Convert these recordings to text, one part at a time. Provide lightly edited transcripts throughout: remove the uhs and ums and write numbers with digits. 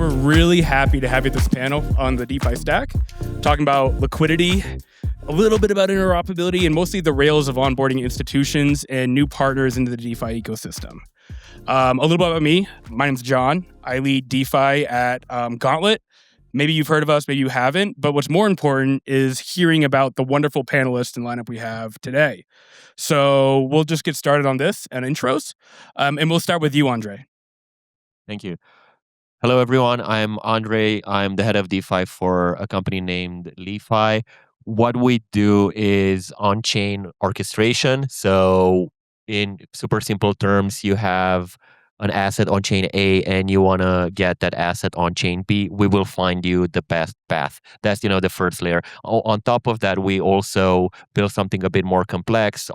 we're really happy to have you at this panel on the DeFi stack, talking about liquidity, a little bit about interoperability, and mostly the rails of onboarding institutions and new partners into the DeFi ecosystem. A little bit about me. My name's John. I lead DeFi at Gauntlet. Maybe you've heard of us, maybe you haven't. But what's more important is hearing about the wonderful panelists and lineup we have today. So we'll just get started on this and intros. And we'll start with you, Andre. Thank you. Hello, everyone. I'm Andre. I'm the head of DeFi for a company named LeFi. What we do is on-chain orchestration. So in super simple terms, you have an asset on chain A and you want to get that asset on chain B, we will find you the best path. That's, the first layer. On top of that, we also build something a bit more complex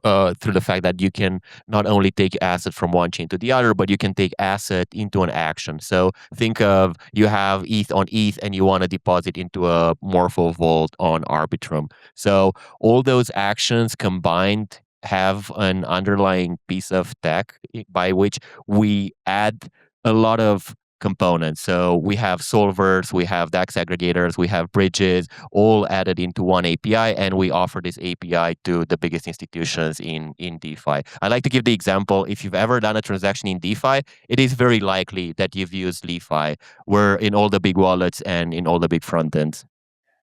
through the fact that you can not only take asset from one chain to the other, but you can take asset into an action. So think of you have ETH on ETH and you want to deposit into a Morpho Vault on Arbitrum. So all those actions combined have an underlying piece of tech by which we add a lot of components. So we have solvers, we have DAX aggregators, we have bridges, all added into one API, and we offer this API to the biggest institutions in DeFi. I like to give the example, if you've ever done a transaction in DeFi, it is very likely that you've used LeFi. We're in all the big wallets and in all the big front ends.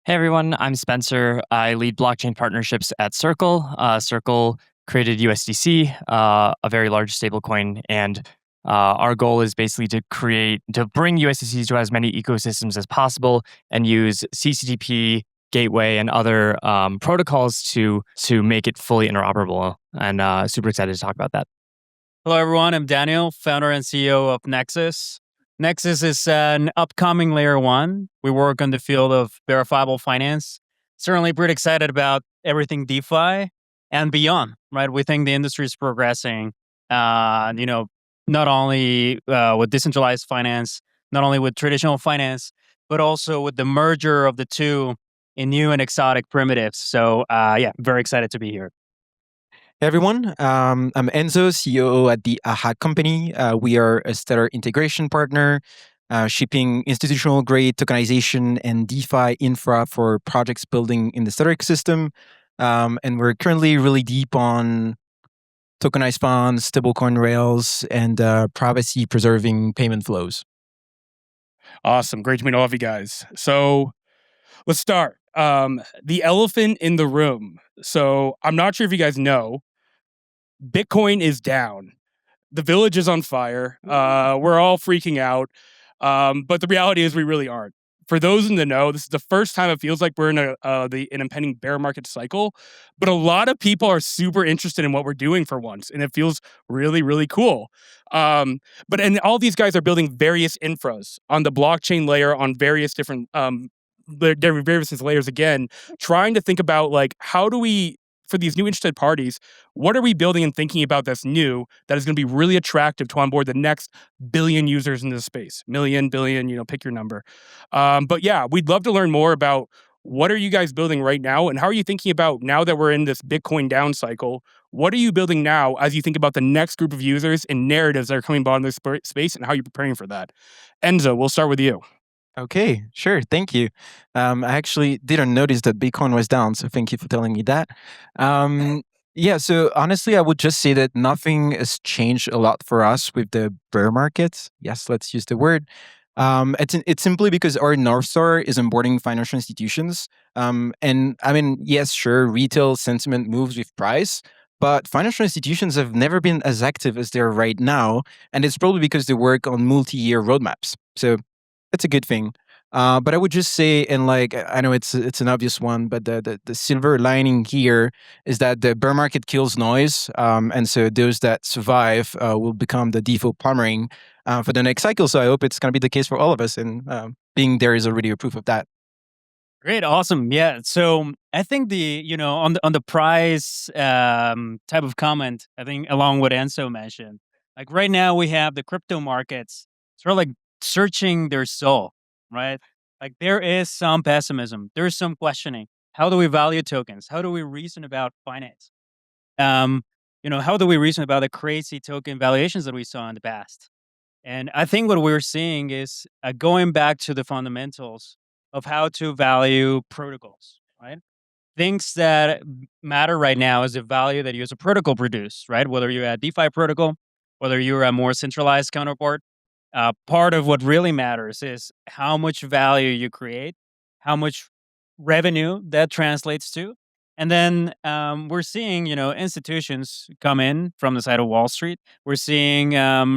Hey everyone, I'm Spencer. I lead blockchain partnerships at Circle. Circle created USDC, a very large stablecoin, and our goal is basically to bring USDC to as many ecosystems as possible and use CCTP, Gateway, and other protocols to make it fully interoperable. And super excited to talk about that. Hello, everyone. I'm Daniel, founder and CEO of Nexus. Nexus is an upcoming layer one. We work on the field of verifiable finance. Certainly pretty excited about everything DeFi and beyond, right? We think the industry is progressing, not only with decentralized finance, not only with traditional finance, but also with the merger of the two in new and exotic primitives. So very excited to be here. Hey everyone, I'm Enzo, CEO at the AHA company. We are a stellar integration partner, shipping institutional grade tokenization and DeFi infra for projects building in the Stellar ecosystem. And we're currently really deep on tokenized funds, stablecoin rails, and privacy preserving payment flows. Awesome. Great to meet all of you guys. So let's start. The elephant in the room. So I'm not sure if you guys know, Bitcoin is down. The village is on fire. We're all freaking out. But the reality is we really aren't. For those in the know, this is the first time it feels like we're in an impending bear market cycle. But a lot of people are super interested in what we're doing for once, and it feels really, really cool. And all these guys are building various infras on the blockchain layer on various different various layers again, trying to think about how do we, for these new interested parties, what are we building and thinking about that's new that is going to be really attractive to onboard the next billion users in this space? Million, billion, pick your number. But yeah, we'd love to learn more about what are you guys building right now and how are you thinking about now that we're in this Bitcoin down cycle? What are you building now as you think about the next group of users and narratives that are coming bottom of this space and how you're preparing for that? Enzo, we'll start with you. Okay, sure. Thank you. I actually didn't notice that Bitcoin was down, so thank you for telling me that. So honestly, I would just say that nothing has changed a lot for us with the bear market. Yes, let's use the word. It's simply because our North Star is onboarding financial institutions. And I mean, yes, sure, retail sentiment moves with price, but financial institutions have never been as active as they are right now. And it's probably because they work on multi-year roadmaps. So that's a good thing. But I would just say, and I know it's an obvious one, but the silver lining here is that the bear market kills noise. And so those that survive will become the default plumbing for the next cycle. So I hope it's going to be the case for all of us. And being there is already a proof of that. Great, awesome, yeah. So I think on the price type of comment, I think along what Enzo mentioned, right now we have the crypto markets sort of searching their soul, right? There is some pessimism, there is some questioning. How do we value tokens? How do we reason about finance? How do we reason about the crazy token valuations that we saw in the past? And I think what we're seeing is going back to the fundamentals of how to value protocols, right? Things that matter right now is the value that you as a protocol produce, right? Whether you're a DeFi protocol, whether you're a more centralized counterpart, part of what really matters is how much value you create, how much revenue that translates to. And then we're seeing, institutions come in from the side of Wall Street. We're seeing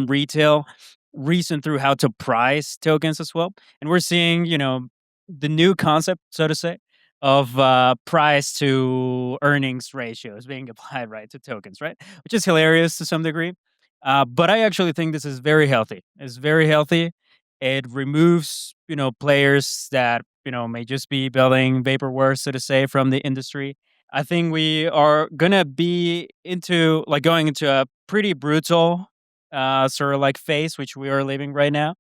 retail reason through how to price tokens as well. And we're seeing, the new concept, so to say, of price to earnings ratios being applied right to tokens, right? Which is hilarious to some degree. But I actually think this is very healthy. It's very healthy. It removes, players that, may just be building vaporware, so to say, from the industry. I think we are gonna be going into a pretty brutal sort of like phase, which we are living right now.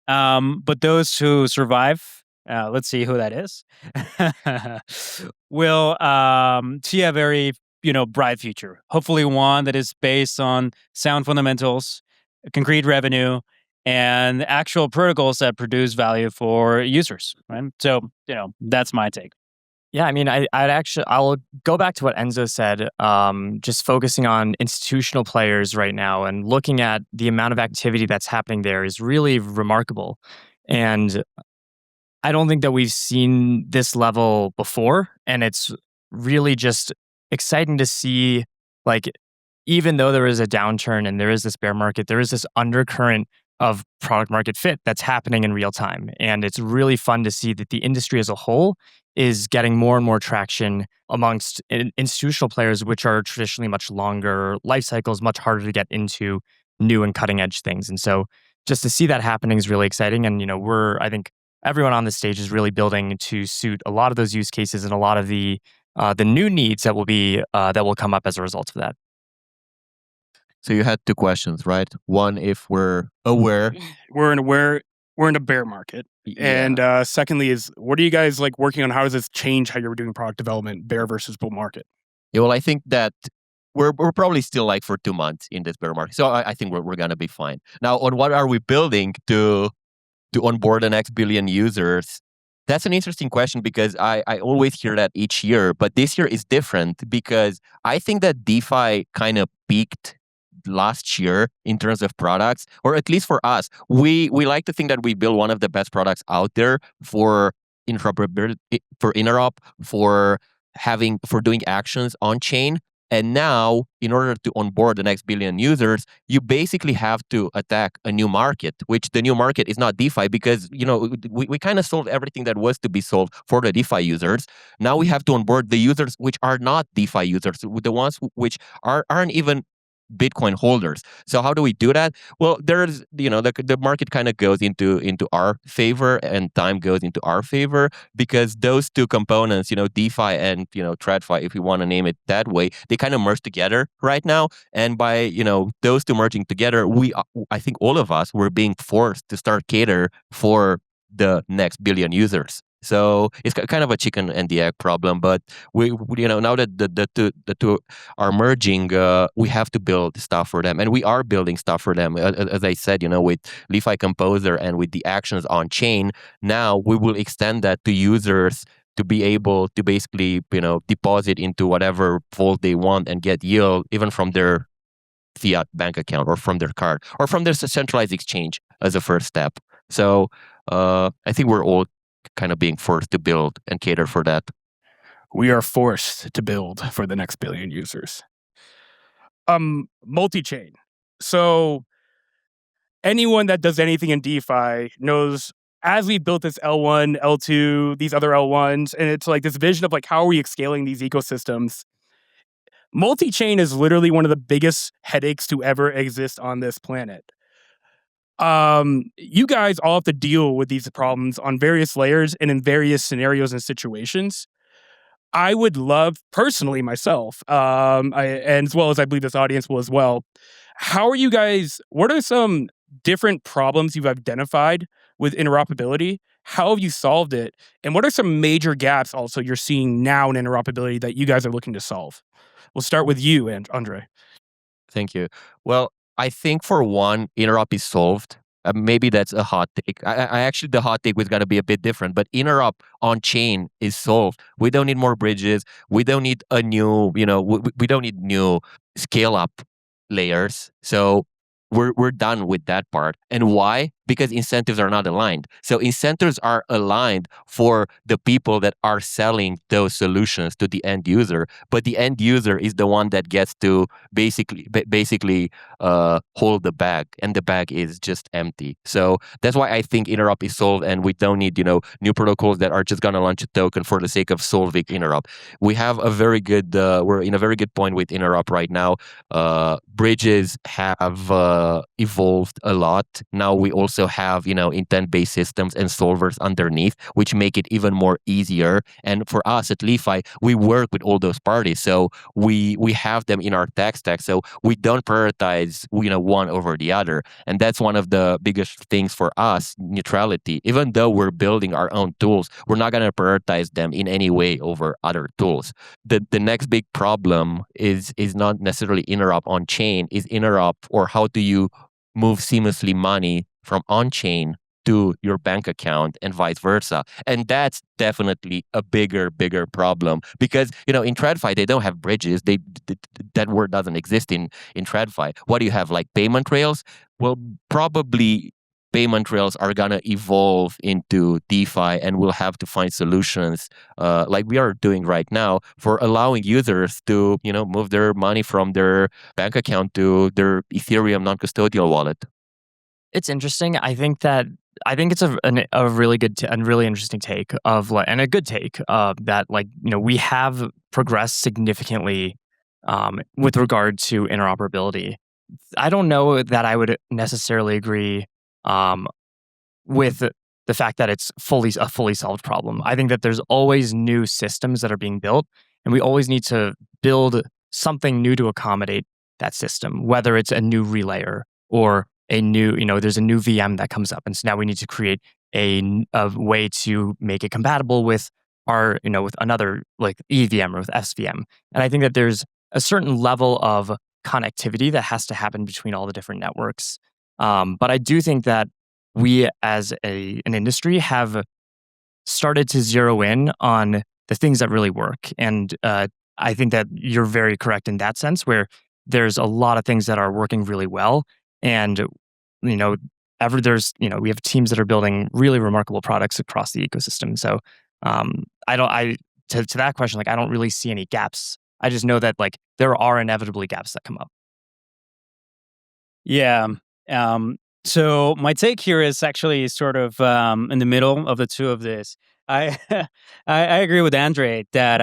But those who survive, let's see who that is, will see a very bright future. Hopefully, one that is based on sound fundamentals, concrete revenue, and actual protocols that produce value for users. Right. So that's my take. Yeah, I mean, I'll go back to what Enzo said. Just focusing on institutional players right now and looking at the amount of activity that's happening there is really remarkable. And I don't think that we've seen this level before. And it's really just exciting to see, like, even though there is a downturn and there is this bear market, there is this undercurrent of product market fit that's happening in real time. And it's really fun to see that the industry as a whole is getting more and more traction amongst institutional players, which are traditionally much longer life cycles, much harder to get into new and cutting edge things. And so just to see that happening is really exciting. And, I think everyone on this stage is really building to suit a lot of those use cases and a lot of the new needs that will come up as a result of that. So you had two questions, right? One, if we're aware. We're in a bear market. And secondly is, what are you guys like working on? How does this change how you're doing product development, bear versus bull market? Yeah, well, I think that we're probably still like for 2 months in this bear market. So I think we're going to be fine. Now, on what are we building to onboard the next billion users? That's an interesting question because I always hear that each year. But this year is different because I think that DeFi kind of peaked last year in terms of products, or at least for us. We like to think that we build one of the best products out there for interoperability, for interop, for doing actions on chain. And now, in order to onboard the next billion users, you basically have to attack a new market, which the new market is not DeFi because, we kind of solved everything that was to be solved for the DeFi users. Now we have to onboard the users which are not DeFi users, the ones which aren't even Bitcoin holders. So how do we do that? Well, there's, the market kind of goes into our favor and time goes into our favor because those two components, DeFi and, TradFi, if we want to name it that way, they kind of merge together right now. And by, those two merging together, I think all of us were being forced to start cater for the next billion users. So it's kind of a chicken and the egg problem, but we now that the two are merging, we have to build stuff for them, and we are building stuff for them. As I said, with LeFi Composer and with the actions on chain, now we will extend that to users to be able to basically deposit into whatever vault they want and get yield even from their fiat bank account or from their card or from their centralized exchange as a first step. So I think we're all kind of being forced to build and cater for that. We are forced to build for the next billion users. Multichain. So anyone that does anything in DeFi knows as we built this L1, L2, these other L1s, and it's like this vision of like, how are we scaling these ecosystems? Multichain is literally one of the biggest headaches to ever exist on this planet. You guys all have to deal with these problems on various layers and in various scenarios and situations. I would love, personally myself, and as well as I believe this audience will as well, what are some different problems you've identified with interoperability? How have you solved it? And what are some major gaps also you're seeing now in interoperability that you guys are looking to solve? We'll start with you, Andre. Thank you. Well, I think for one, interop is solved maybe that's a hot take. I actually, the hot take was going to be a bit different, but interop on chain is solved. We don't need more bridges. We don't need a new, we don't need new scale up layers. So we're done with that part. And why? Because incentives are not aligned. So incentives are aligned for the people that are selling those solutions to the end user, but the end user is the one that gets to basically hold the bag, and the bag is just empty. So that's why I think interop is solved, and we don't need new protocols that are just going to launch a token for the sake of solving interop. We have a very good we're in a very good point with interop right now. Bridges have evolved a lot. Now we also have intent-based systems and solvers underneath, which make it even more easier. And for us at LeFi, we work with all those parties, so we have them in our tech stack. So we don't prioritize one over the other, and that's one of the biggest things for us. Neutrality. Even though we're building our own tools, we're not going to prioritize them in any way over other tools. The next big problem is not necessarily interop on chain, is interop, or how do you move seamlessly money from on-chain to your bank account and vice versa. And that's definitely a bigger problem, because in TradFi they don't have bridges. That word doesn't exist in TradFi. What do you have, like payment rails? Well, probably payment rails are gonna evolve into DeFi, and we'll have to find solutions like we are doing right now for allowing users to move their money from their bank account to their Ethereum non-custodial wallet. It's interesting. I think it's a really good and really interesting take and a good take that we have progressed significantly with regard to interoperability. I don't know that I would necessarily agree with the fact that it's a fully solved problem. I think that there's always new systems that are being built, and we always need to build something new to accommodate that system, whether it's a new relayer or a new, there's a new VM that comes up. And so now we need to create a way to make it compatible with our, with another like EVM or with SVM. And I think that there's a certain level of connectivity that has to happen between all the different networks. But I do think that we as an industry have started to zero in on the things that really work. And I think that you're very correct in that sense, where there's a lot of things that are working really well. And, we have teams that are building really remarkable products across the ecosystem. So to that question, I don't really see any gaps. I just know that there are inevitably gaps that come up. Yeah. So my take here is actually sort of in the middle of the two of this. I I agree with Andre that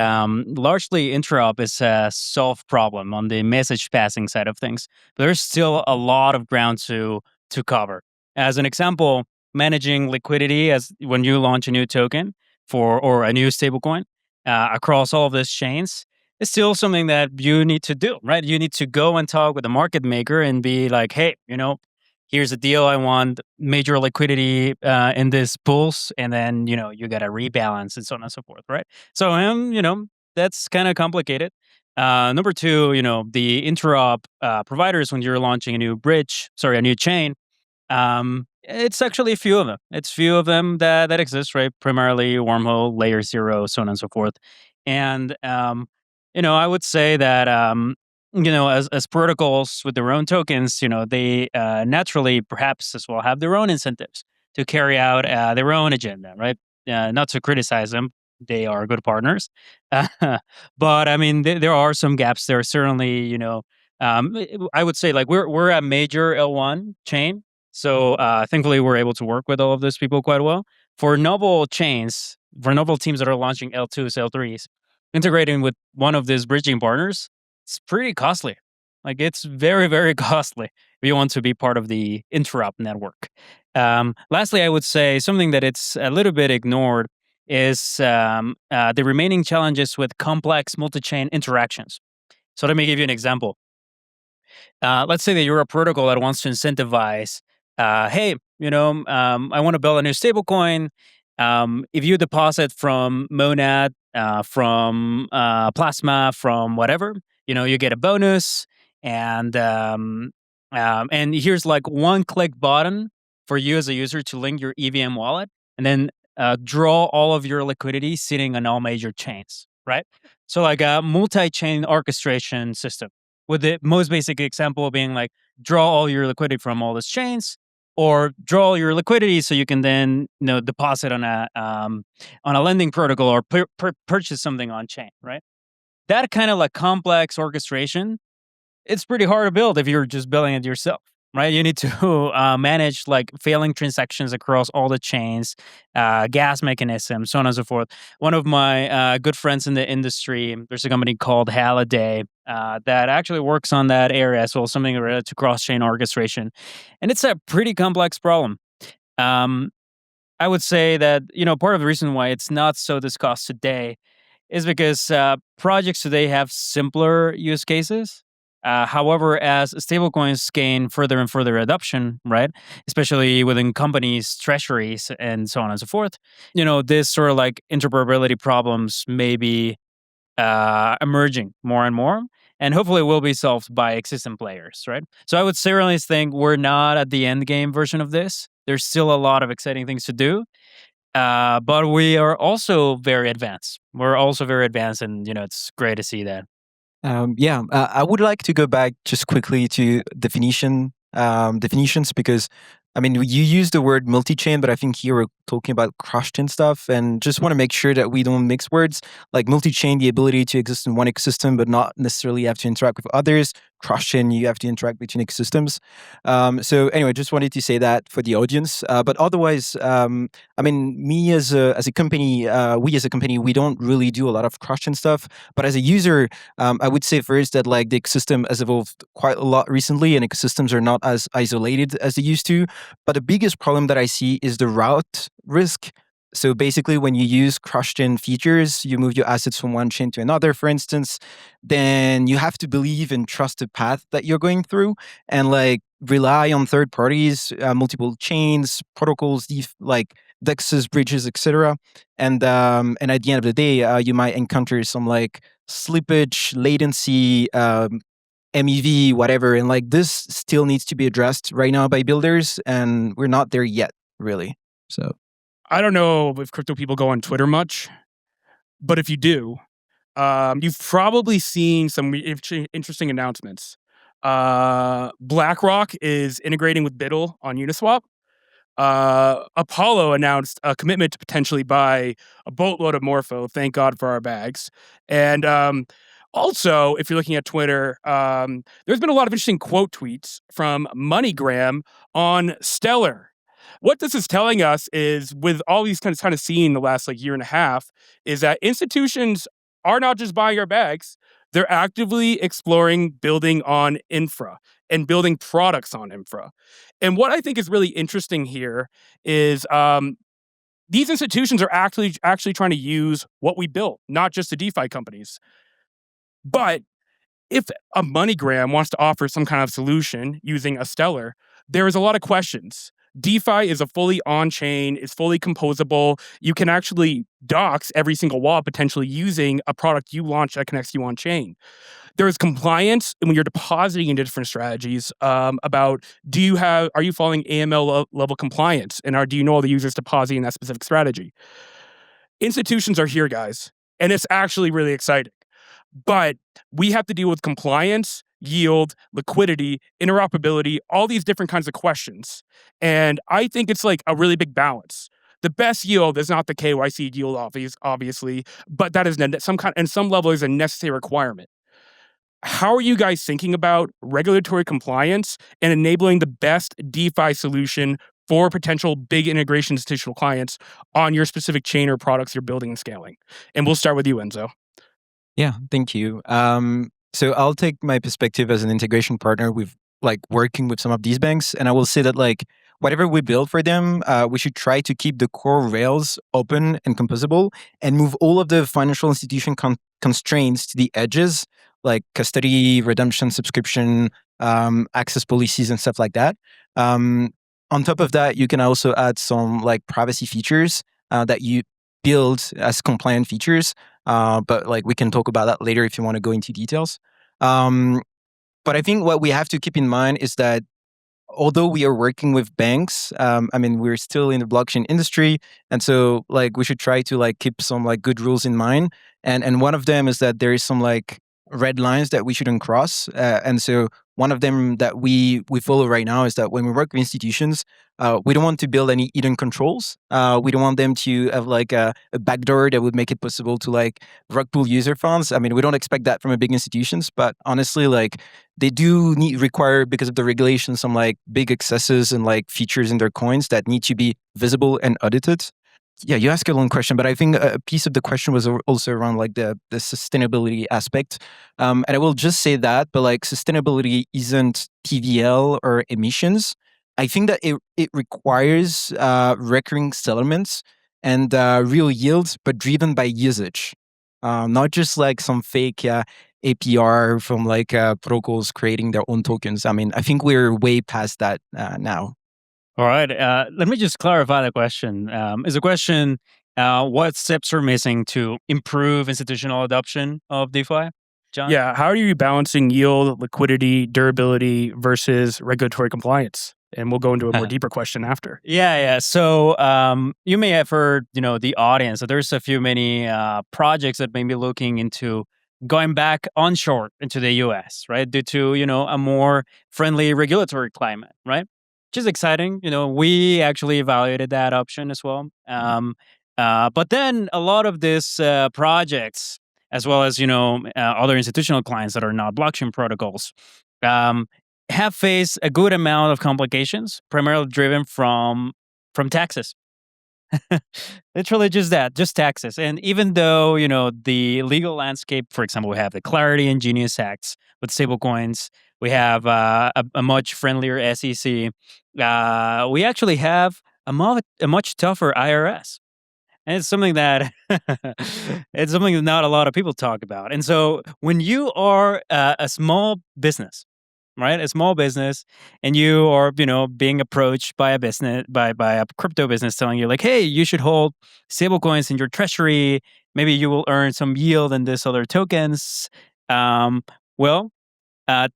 largely interop is a solved problem on the message passing side of things. But there's still a lot of ground to cover. As an example, managing liquidity as when you launch a new token or a new stablecoin across all of these chains is still something that you need to do, right? You need to go and talk with the market maker and be like, hey, here's a deal. I want major liquidity in this pools, and then you got to rebalance and so on and so forth, right? So that's kind of complicated. Number two, the interop providers, when you're launching a new chain, it's actually a few of them. It's few of them that exist, right? Primarily Wormhole, Layer 0, so on and so forth. And I would say that as protocols with their own tokens, they naturally perhaps as well have their own incentives to carry out their own agenda, right? Not to criticize them, they are good partners, but I mean there are some gaps. There are certainly, I would say we're a major L1 chain, so thankfully we're able to work with all of those people quite well. For novel teams that are launching L2s, L3s, integrating with one of these bridging partners, it's pretty costly. It's very, very costly if you want to be part of the interop network. Lastly, I would say something that it's a little bit ignored is the remaining challenges with complex multi-chain interactions. So let me give you an example. Let's say that you're a protocol that wants to incentivize, hey, I want to build a new stablecoin. If you deposit from Monad, from Plasma, from whatever, you get a bonus, and here's one click button for you as a user to link your EVM wallet and then draw all of your liquidity sitting on all major chains, right? So like a multi-chain orchestration system, with the most basic example being like draw all your liquidity from all these chains, or draw all your liquidity so you can then deposit on a lending protocol or purchase something on chain, right? That kind of like complex orchestration, it's pretty hard to build if you're just building it yourself, right? You need to manage like failing transactions across all the chains, gas mechanisms, so on and so forth. One of my good friends in the industry, there's a company called Halliday that actually works on that area as well, something related to cross-chain orchestration. And it's a pretty complex problem. I would say that, part of the reason why it's not so discussed today is because projects today have simpler use cases. However, as stablecoins gain further and further adoption, right, especially within companies, treasuries, and so on and so forth, this sort of like interoperability problems may be emerging more and more, and hopefully will be solved by existing players, right? So I would certainly think we're not at the end game version of this. There's still a lot of exciting things to do. But we are also very advanced. We're also very advanced, and it's great to see that. I would like to go back just quickly to definitions, because I mean, you use the word multi-chain, but I think here we're talking about cross-chain stuff, and just want to make sure that we don't mix words. Like multi-chain, the ability to exist in one ecosystem, but not necessarily have to interact with others. Cross-chain, you have to interact between ecosystems. So anyway, just wanted to say that for the audience. But otherwise, I mean, me as a company, we as a company, we don't really do a lot of cross-chain stuff. But as a user, I would say first that like the ecosystem has evolved quite a lot recently, and ecosystems are not as isolated as they used to. But the biggest problem that I see is the route risk. So basically, when you use cross-chain features, you move your assets from one chain to another, for instance, then you have to believe and trust the path that you're going through, and like rely on third parties, multiple chains, protocols, like dexes, bridges, etc. And at the end of the day, you might encounter some like slippage, latency, MEV, whatever. And like this still needs to be addressed right now by builders, and we're not there yet, really. So I don't know if crypto people go on Twitter much, but if you do, you've probably seen some interesting announcements. BlackRock is integrating with Biddle on Uniswap. Apollo announced a commitment to potentially buy a boatload of Morpho. Thank God for our bags. And also, if you're looking at Twitter, there's been a lot of interesting quote tweets from MoneyGram on Stellar. What this is telling us is, with all these kind of seen the last like year and a half, is that institutions are not just buying our bags; they're actively exploring building on infra and building products on infra. And what I think is really interesting here is these institutions are actually trying to use what we built, not just the DeFi companies. But if a MoneyGram wants to offer some kind of solution using a Stellar, there is a lot of questions. DeFi is a fully on-chain, is fully composable. You can actually dox every single wallet potentially using a product you launch that connects you on-chain. There is compliance when you're depositing into different strategies about are you following AML level compliance, and do you know all the users depositing in that specific strategy? Institutions are here, guys, and it's actually really exciting. But we have to deal with compliance, yield, liquidity, interoperability, all these different kinds of questions. And I think it's like a really big balance. The best yield is not the KYC yield, obviously, but that is in some level is a necessary requirement. How are you guys thinking about regulatory compliance and enabling the best DeFi solution for potential big integration institutional clients on your specific chain or products you're building and scaling? And we'll start with you, Enzo. yeah, thank you. So I'll take my perspective as an integration partner with like working with some of these banks, and I will say that like whatever we build for them, we should try to keep the core rails open and composable, and move all of the financial institution constraints to the edges, like custody, redemption, subscription, access policies, and stuff like that. On top of that, you can also add some like privacy features that you build as compliant features. But like we can talk about that later if you want to go into details. But I think what we have to keep in mind is that although we are working with banks, I mean, we're still in the blockchain industry, and so like we should try to like keep some like good rules in mind. And one of them is that there is some like red lines that we shouldn't cross. And so one of them that we follow right now is that when we work with institutions, we don't want to build any hidden controls. We don't want them to have like a backdoor that would make it possible to like rug pull user funds. I mean, we don't expect that from a big institutions, but honestly, like they do require, because of the regulations, some like big accesses and like features in their coins that need to be visible and audited. Yeah, you asked a long question, but I think a piece of the question was also around like the sustainability aspect. And I will just say that, but like sustainability isn't TVL or emissions. I think that it requires recurring settlements and real yields, but driven by usage, not just like some fake APR from like protocols creating their own tokens. I mean, I think we're way past that now. All right. Let me just clarify the question. Is the question what steps are missing to improve institutional adoption of DeFi? John? Yeah, how are you balancing yield, liquidity, durability versus regulatory compliance? And we'll go into a more deeper question after. Yeah. So you may have heard, the audience. So there's a few many projects that may be looking into going back onshore into the U.S., right? Due to a more friendly regulatory climate, right? Which is exciting. We actually evaluated that option as well. But then a lot of these projects, as well as other institutional clients that are not blockchain protocols, have faced a good amount of complications, primarily driven from taxes. Literally just that, just taxes. And even though, the legal landscape, for example, we have the Clarity and Genius Acts with stablecoins, we have a much friendlier SEC, we actually have a much tougher IRS. And it's something that not a lot of people talk about. And so when you are a small business, right? A small business, and you are, being approached by a business, by a crypto business telling you like, hey, you should hold stablecoins in your treasury. Maybe you will earn some yield in this other tokens.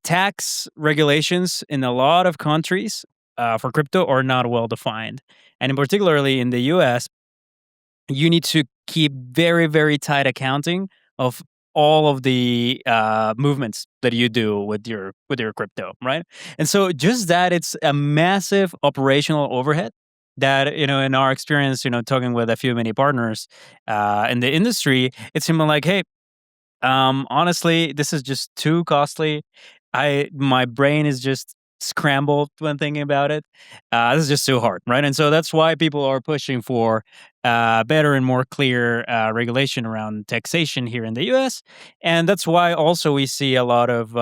Tax regulations in a lot of countries for crypto are not well defined. And particularly in the US, you need to keep very, very tight accounting of all of the movements that you do with your crypto, right? And so just that, it's a massive operational overhead that, in our experience, talking with a few many partners in the industry, it seemed like, hey, honestly, this is just too costly. My brain is just scrambled when thinking about it. This is just too hard, right? And so that's why people are pushing for better and more clear regulation around taxation here in the U.S. And that's why also we see a lot of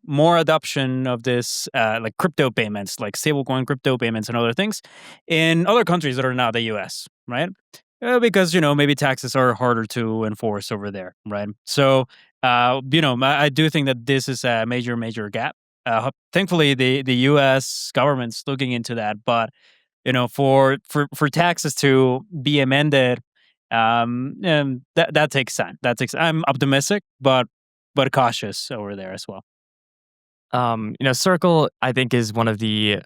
more adoption of this like crypto payments, like stablecoin crypto payments and other things in other countries that are not the U.S., right? Because maybe taxes are harder to enforce over there, right? So I do think that this is a major gap. Thankfully, the U.S. government's looking into that, but for taxes to be amended, and that takes time. I'm optimistic, but cautious over there as well. Circle, I think, is one of the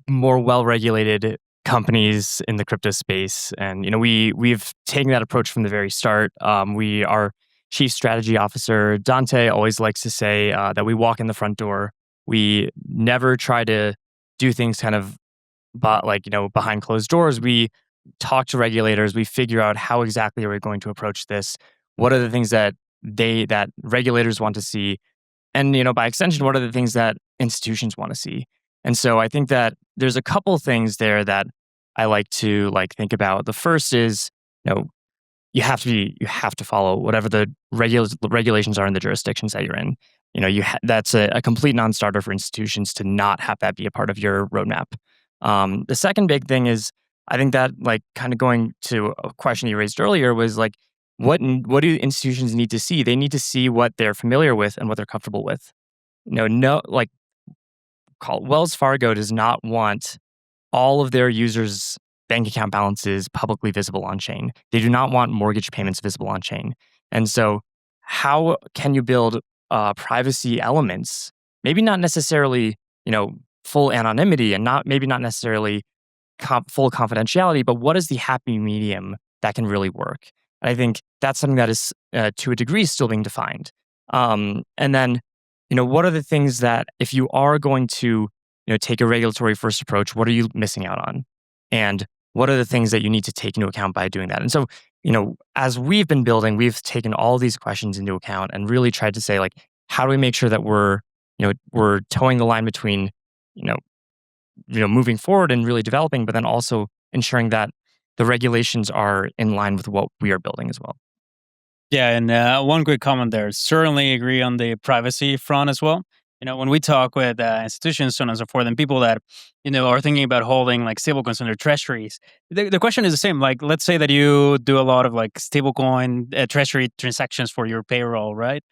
more well-regulated companies in the crypto space, and we've taken that approach from the very start. Our chief strategy officer Dante always likes to say that we walk in the front door. We never try to do things kind of behind closed doors. We talk to regulators. We figure out how exactly are we going to approach this. What are the things that regulators want to see, and by extension, what are the things that institutions want to see? And so I think that there's a couple things there that I like to think about. The first is, you have to follow whatever the regulations are in the jurisdictions that you're in. That's a complete non-starter for institutions to not have that be a part of your roadmap. The second big thing is, I think that kind of going to a question you raised earlier was what do institutions need to see? They need to see what they're familiar with and what they're comfortable with. Wells Fargo does not want all of their users' bank account balances publicly visible on chain. They do not want mortgage payments visible on chain. And so how can you build privacy elements? Maybe not necessarily, full anonymity and maybe not necessarily full confidentiality, but what is the happy medium that can really work? And I think that's something that is to a degree still being defined. And then, what are the things that if you are going to, take a regulatory first approach, what are you missing out on? And what are the things that you need to take into account by doing that? And so, as we've been building, we've taken all these questions into account and really tried to say, like, how do we make sure that we're towing the line between, moving forward and really developing, but then also ensuring that the regulations are in line with what we are building as well. Yeah, and one quick comment there. Certainly agree on the privacy front as well. When we talk with institutions, so on and so forth, and people that are thinking about holding like stablecoins in their treasuries, the question is the same. Like, let's say that you do a lot of like stablecoin treasury transactions for your payroll, right?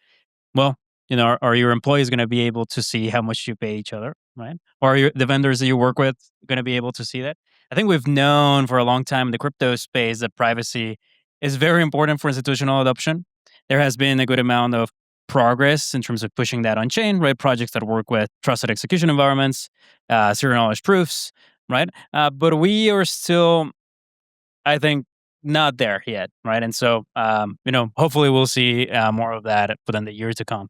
Well, are your employees going to be able to see how much you pay each other, right? Or are the vendors that you work with going to be able to see that? I think we've known for a long time in the crypto space that privacy is very important for institutional adoption. There has been a good amount of progress in terms of pushing that on chain, right? Projects that work with trusted execution environments, zero knowledge proofs, right? But we are still, I think, not there yet, right? And so, hopefully we'll see more of that within the years to come.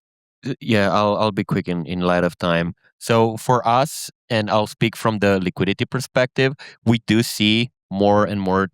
Yeah, I'll be quick in light of time. So for us, and I'll speak from the liquidity perspective, we do see more and more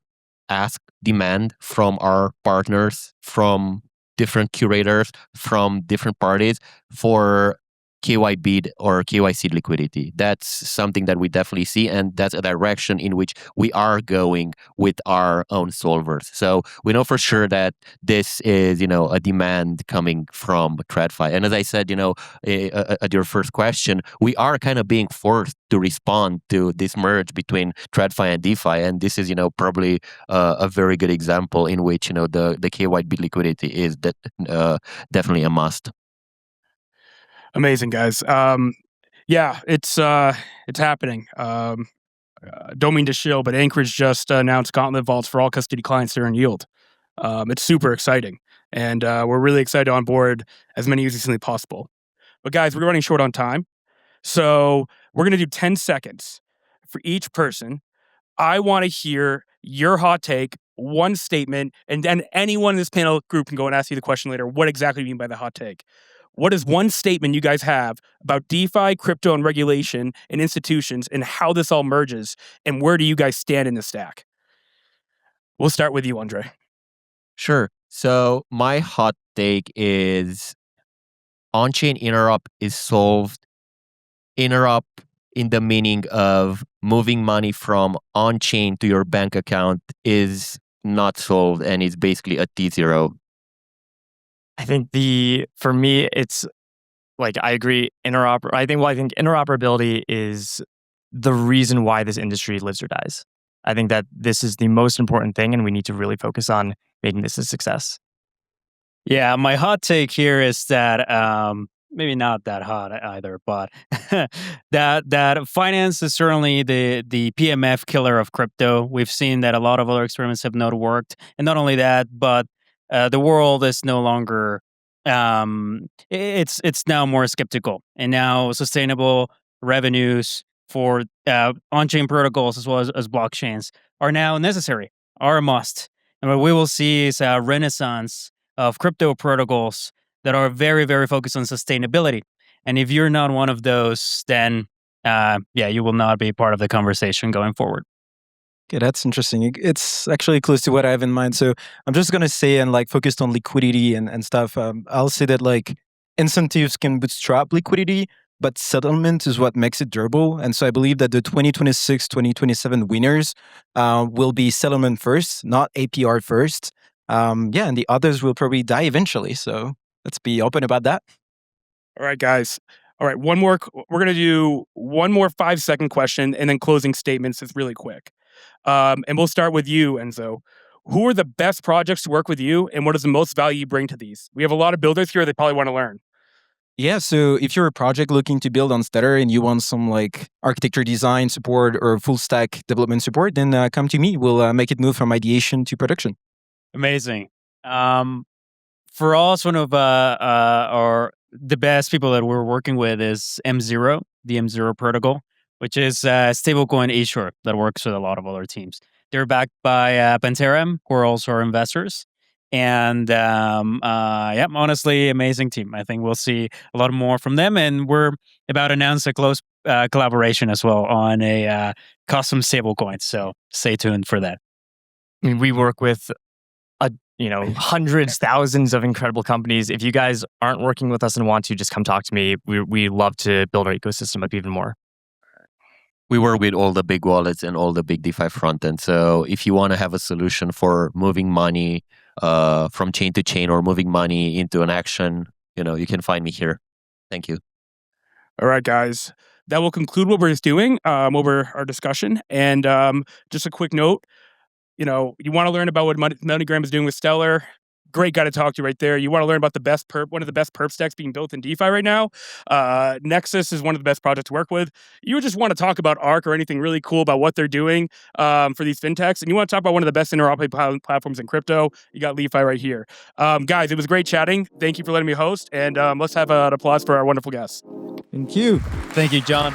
ask demand from our partners, from different curators, from different parties for KYB or KYC liquidity. That's something that we definitely see, and that's a direction in which we are going with our own solvers. So we know for sure that this is, a demand coming from TradFi. And as I said, at your first question, we are kind of being forced to respond to this merge between TradFi and DeFi, and this is, probably a very good example in which, the KYB liquidity is definitely a must. Amazing, guys. Yeah, it's happening. Don't mean to shill, but Anchorage just announced Gauntlet Vaults for all custody clients that are in yield. It's super exciting, and we're really excited to onboard as many users as possible. But guys, we're running short on time, so we're going to do 10 seconds for each person. I want to hear your hot take, one statement, and then anyone in this panel group can go and ask you the question later. What exactly do you mean by the hot take? What is one statement you guys have about DeFi, crypto, and regulation and institutions and how this all merges? And where do you guys stand in the stack? We'll start with you, Andre. Sure. So my hot take is on-chain interop is solved. Interop in the meaning of moving money from on-chain to your bank account is not solved, and it's basically a T0. I think for me, it's like, I agree. I think interoperability is the reason why this industry lives or dies. I think that this is the most important thing, and we need to really focus on making this a success. Yeah, my hot take here is that maybe not that hot either, but that finance is certainly the PMF killer of crypto. We've seen that a lot of other experiments have not worked, and not only that, but the world is no longer. It's now more skeptical, and now sustainable revenues for on-chain protocols as well as blockchains are now necessary, are a must. And what we will see is a renaissance of crypto protocols that are very, very focused on sustainability. And if you're not one of those, then you will not be part of the conversation going forward. Okay, that's interesting. It's actually close to what I have in mind. So I'm just going to say, and like focused on liquidity and stuff, I'll say that like incentives can bootstrap liquidity, but settlement is what makes it durable. And so I believe that the 2026, 2027 winners will be settlement first, not APR first. And the others will probably die eventually. So let's be open about that. All right, guys. All right, one more. We're going to do one more 5-second question and then closing statements. It's really quick. And we'll start with you, Enzo. Who are the best projects to work with you, and what is the most value you bring to these? We have a lot of builders here that probably want to learn. Yeah, so if you're a project looking to build on Stellar and you want some like architecture design support or full stack development support, then come to me. We'll make it move from ideation to production. Amazing. For us, one of the best people that we're working with is M0, the M0 protocol. which is stablecoin Azure that works with a lot of other teams. They're backed by Pantera, who are also our investors. And honestly, amazing team. I think we'll see a lot more from them. And we're about to announce a close collaboration as well on a custom stablecoin. So stay tuned for that. I mean, we work with hundreds, thousands of incredible companies. If you guys aren't working with us and want to, just come talk to me. We love to build our ecosystem up even more. We work with all the big wallets and all the big DeFi front end. So if you want to have a solution for moving money from chain to chain or moving money into an action, you can find me here. Thank you. All right, guys. That will conclude what we're doing over our discussion. And just a quick note, you want to learn about what MoneyGram is doing with Stellar. Great guy to talk to right there. You want to learn about one of the best perp stacks being built in DeFi right now. Nexus is one of the best projects to work with. You just want to talk about ARC or anything really cool about what they're doing for these fintechs, and you want to talk about one of the best interoperability platforms in crypto, you got LeFi right here. Guys, it was great chatting. Thank you for letting me host, and let's have an applause for our wonderful guests. Thank you. Thank you, John.